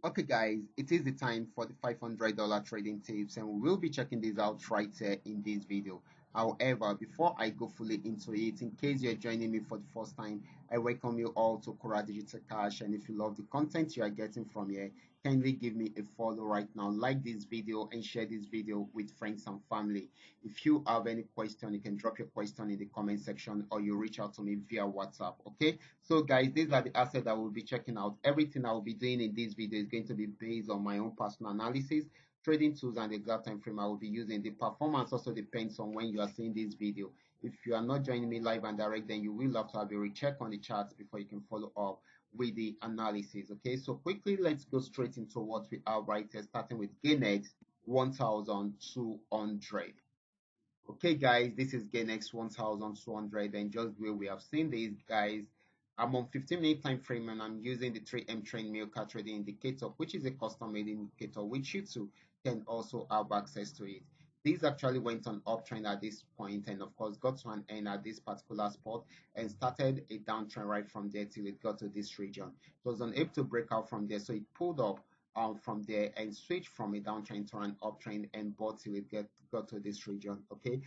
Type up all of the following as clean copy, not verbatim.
Okay, guys, it is the time for the $500 trading tips, and we will be checking this out right here in this video. However, before I go fully into it, in case you're joining me for the first time, I welcome you all to Qora Digital Cash. And if you love the content you are getting from here, kindly give me a follow right now, like this video, and share this video with friends and family. If you have any question, you can drop your question in the comment section or you reach out to me via WhatsApp. Okay, so guys, these are the assets that we'll be checking out. Everything I will be doing in this video is going to be based on my own personal analysis, trading tools, and the exact time frame I will be using. The performance also depends on when you are seeing this video. If you are not joining me live and direct, then you will have to have a recheck on the charts before you can follow up with the analysis. Okay, so quickly let's go straight into what we have right here, starting with GaineX 1200. Okay, guys, this is GaineX 1200, and just the way we have seen this, guys, I'm on 15-minute time frame and I'm using the 3M Train Milka Trading Indicator, which is a custom-made indicator, which you too can also have access to it. This actually went on uptrend at this point and of course got to an end at this particular spot and started a downtrend right from there till it got to this region. It was unable to break out from there, so it pulled up from there and switch from a downtrend to an uptrend and bought till it got to this region. Okay,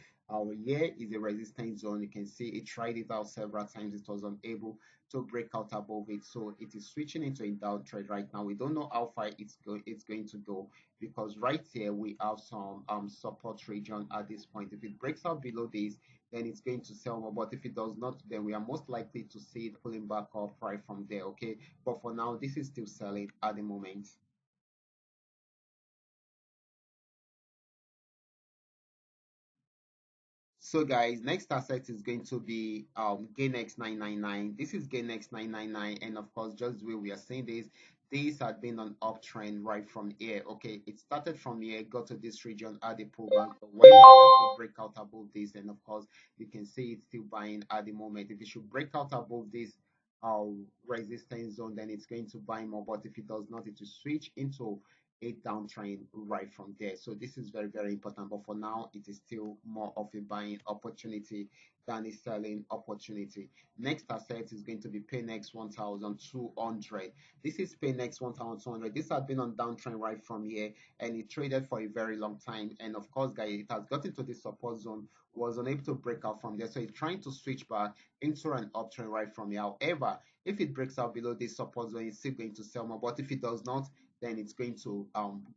here is a resistance zone. You can see it tried it out several times. It was unable to break out above it, so it is switching into a downtrend right now. We don't know how far it's going to go, because right here we have some support region at this point. If it breaks out below this, then it's going to sell more, but if it does not, then we are most likely to see it pulling back up right from there. Okay, but for now this is still selling at the moment. So guys, next asset is going to be GaineX 999. This is GaineX 999, and of course, just the way we are saying this had been an uptrend right from here. Okay, it started from here, got to this region at the pullback, but when it break out above this, and of course, you can see it's still buying at the moment. If it should break out above this resistance zone, then it's going to buy more. But if it does not, it will switch into a downtrend right from there. So this is very, very important. But for now, it is still more of a buying opportunity than a selling opportunity. Next asset is going to be Paynex 1200. This is Paynex 1200. This has been on downtrend right from here and it traded for a very long time. And of course, guys, it has got into this support zone, was unable to break out from there. So it's trying to switch back into an uptrend right from here. However, if it breaks out below this support zone, it's still going to sell more. But if it does not, then it's going to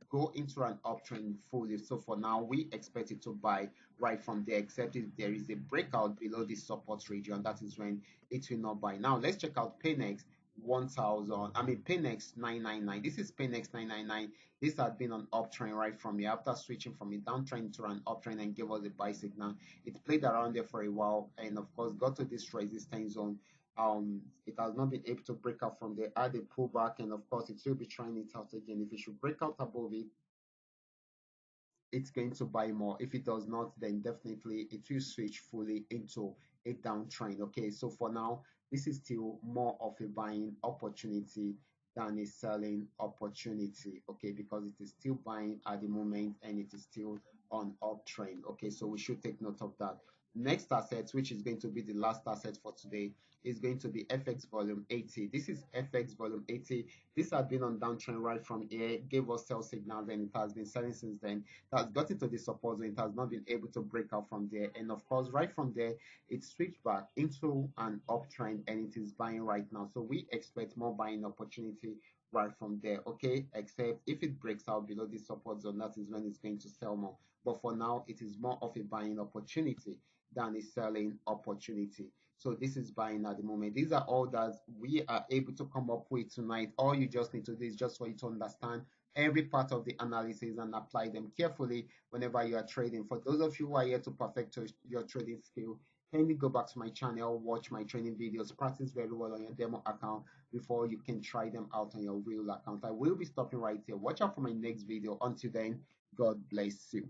go into an uptrend fully. So for now, we expect it to buy right from there, except if there is a breakout below this support region, that is when it will not buy. Now let's check out Paynex 1000. I mean Paynex 999. This is Paynex 999. This had been on uptrend right from here after switching from a downtrend to an uptrend and gave us a buy signal. It played around there for a while and of course got to this resistance zone. It has not been able to break out from there, add a pullback, and of course it will be trying it out again. If it should break out above it, it's going to buy more. If it does not, then definitely it will switch fully into a downtrend. Okay, so for now, this is still more of a buying opportunity than a selling opportunity. Okay, because it is still buying at the moment and it is still on uptrend. Okay, so we should take note of that. Next asset, which is going to be the last asset for today, is going to be FX volume 80. This is FX volume 80. This had been on downtrend right from here, gave us sell signals, and it has been selling since then. It has got into this support zone. It has not been able to break out from there, and of course right from there it switched back into an uptrend and it is buying right now. So we expect more buying opportunity right from there. Okay, except if it breaks out below this support zone, that is when it's going to sell more. But for now, it is more of a buying opportunity than a selling opportunity. So this is buying at the moment. These are all that we are able to come up with tonight. All you just need to do is just for you to understand every part of the analysis and apply them carefully whenever you are trading. For those of you who are here to perfect your trading skill, kindly go back to my channel, watch my training videos, practice very well on your demo account before you can try them out on your real account. I will be stopping right here. Watch out for my next video. Until then, God bless you.